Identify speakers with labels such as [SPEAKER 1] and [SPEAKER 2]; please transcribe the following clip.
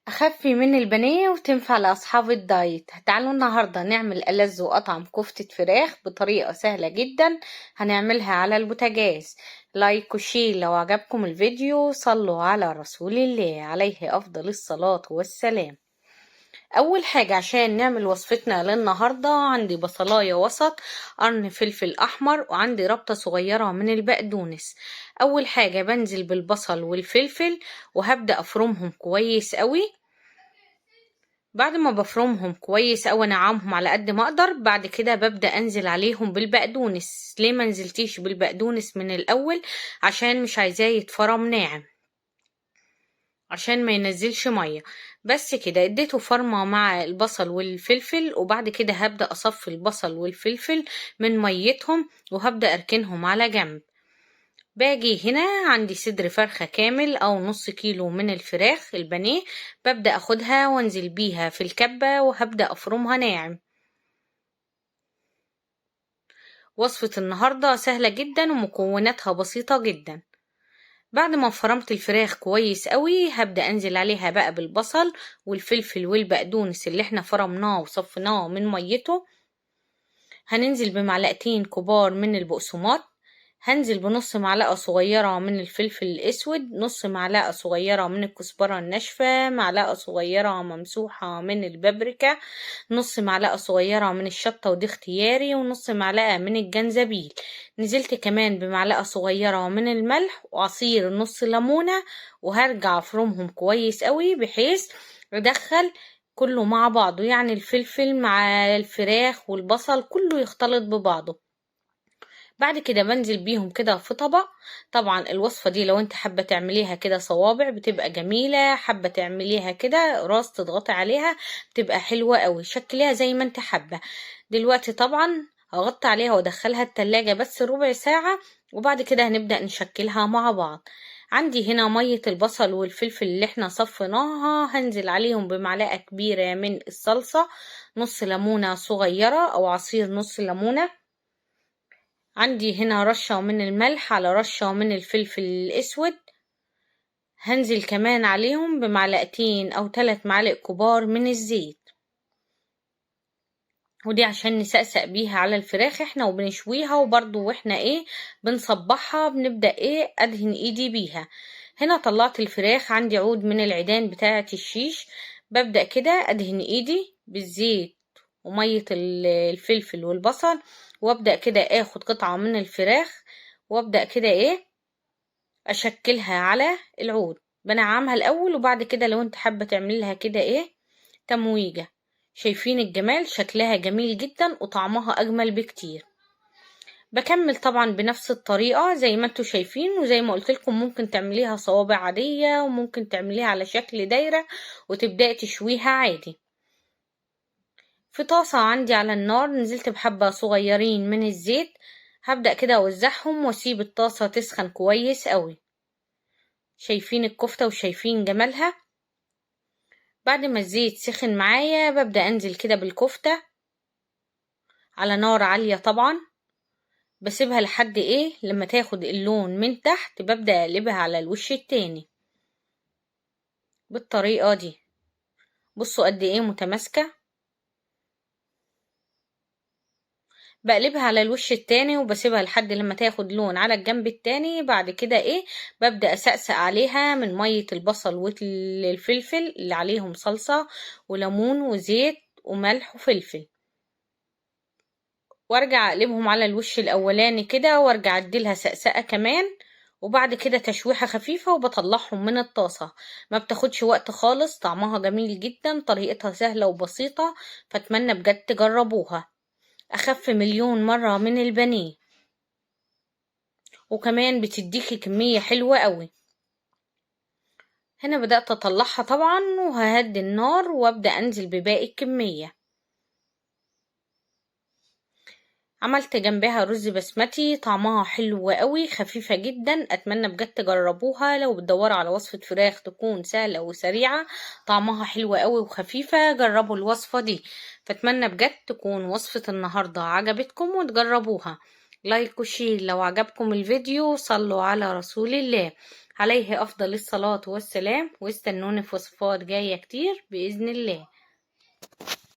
[SPEAKER 1] أخف من البانيه وتنفع لأصحاب الدايت. تعالوا النهاردة نعمل ألذ وأطعم كفتة فراخ بطريقة سهلة جدا. هنعملها على البوتاجاز. لايك وشير لو عجبكم الفيديو. صلوا على رسول الله عليه أفضل الصلاة والسلام. أول حاجة عشان نعمل وصفتنا للنهاردة، عندي بصلاية وسط، قرن فلفل أحمر، وعندي ربطة صغيرة من البقدونس. أول حاجة بنزل بالبصل والفلفل وهبدأ أفرمهم كويس قوي. بعد ما بفرمهم كويس أوي انعمهم على قد ما اقدر، بعد كده ببدأ انزل عليهم بالبقدونس. ليه ما نزلتيش بالبقدونس من الاول؟ عشان مش عايزاه يتفرم ناعم، عشان ما ينزلش مية. بس كده اديته فرمة مع البصل والفلفل، وبعد كده هبدأ اصفي البصل والفلفل من ميتهم وهبدأ اركنهم على جنب. باجي هنا عندي صدر فرخة كامل او نص كيلو من الفراخ البانيه، ببدأ اخدها وانزل بيها في الكبة وهبدأ افرمها ناعم. وصفة النهاردة سهلة جدا ومكوناتها بسيطة جدا. بعد ما فرمت الفراخ كويس قوي هبدأ انزل عليها بقى بالبصل والفلفل والبقدونس اللي احنا فرمناه وصفناه من ميته. هننزل بمعلقتين كبار من البقسماط، هنزل بنص معلقة صغيرة من الفلفل الأسود، نص معلقة صغيرة من الكزبرة الناشفة، معلقة صغيرة ممسوحة من البابريكا، نص معلقة صغيرة من الشطة ودي اختياري، ونص معلقة من الجنزبيل. نزلت كمان بمعلقة صغيرة من الملح وعصير نص ليمونة، وهرجع افرمهم كويس قوي بحيث ادخل كله مع بعضه، يعني الفلفل مع الفراخ والبصل كله يختلط ببعضه. بعد كده بنزل بيهم كده في طبق. طبعا الوصفة دي لو انت حابة تعمليها كده صوابع بتبقى جميلة، حابة تعمليها كده راس تضغطي عليها بتبقى حلوة قوي. شكليها زي ما انت حابة. دلوقتي طبعا هغطي عليها وادخلها التلاجة بس ربع ساعة، وبعد كده هنبدأ نشكلها مع بعض. عندي هنا مية البصل والفلفل اللي احنا صفيناها، هنزل عليهم بمعلقة كبيرة من الصلصة، نص ليمونة صغيرة او عصير نص ليمونة. عندي هنا رشة من الملح على رشة من الفلفل الأسود. هنزل كمان عليهم بمعلقتين أو 3 معالق كبار من الزيت، ودي عشان نسقسق بيها على الفراخ احنا وبنشويها، وبرضو واحنا بنصبحها بنبدأ أدهن ايدي بيها. هنا طلعت الفراخ، عندي عود من العيدان بتاعة الشيش، ببدأ كده أدهن ايدي بالزيت ومية الفلفل والبصل، وابدأ كده اخد قطعة من الفراخ وابدأ كده اشكلها على العود. بنعمها الاول وبعد كده لو انت حابة تعملي لها كده تمويجة. شايفين الجمال؟ شكلها جميل جدا وطعمها اجمل بكتير. بكمل طبعا بنفس الطريقة زي ما انتوا شايفين، وزي ما قلت لكم ممكن تعمليها صوابع عادية وممكن تعمليها على شكل دايرة وتبدأي تشويها عادي. في طاسة عندي على النار نزلت بحبة صغيرين من الزيت، هبدأ كده اوزعهم واسيب الطاسة تسخن كويس قوي. شايفين الكفتة وشايفين جمالها؟ بعد ما الزيت سخن معايا ببدأ انزل كده بالكفتة على نار عالية طبعا، بسيبها لحد لما تاخد اللون من تحت، ببدأ اقلبها على الوش التاني بالطريقة دي. بصوا قد متماسكة. بقلبها على الوش التاني وبسيبها لحد لما تاخد لون على الجنب التاني. بعد كده ببدأ اسقسق عليها من مية البصل والفلفل اللي عليهم صلصة وليمون وزيت وملح وفلفل، وارجع اقلبهم على الوش الاولاني كده وارجع اديلها سقسقة كمان، وبعد كده تشويحة خفيفة وبطلعهم من الطاسة. ما بتاخدش وقت خالص، طعمها جميل جدا، طريقتها سهلة وبسيطة، فاتمنى بجد تجربوها. اخف مليون مرة من البانيه، وكمان بتديكي كمية حلوة قوي. هنا بدأت اطلعها طبعا وههدي النار وابدأ انزل بباقي الكمية. عملت جنبها رز بسمتي، طعمها حلو قوي، خفيفة جدا. اتمنى بجد تجربوها. لو بتدوروا على وصفة فراخ تكون سهلة وسريعة طعمها حلو قوي وخفيفة، جربوا الوصفة دي. فاتمنى بجد تكون وصفة النهاردة عجبتكم وتجربوها. لايك وشير لو عجبكم الفيديو. صلوا على رسول الله. عليه أفضل الصلاة والسلام، واستنوني في وصفات جاية كتير بإذن الله.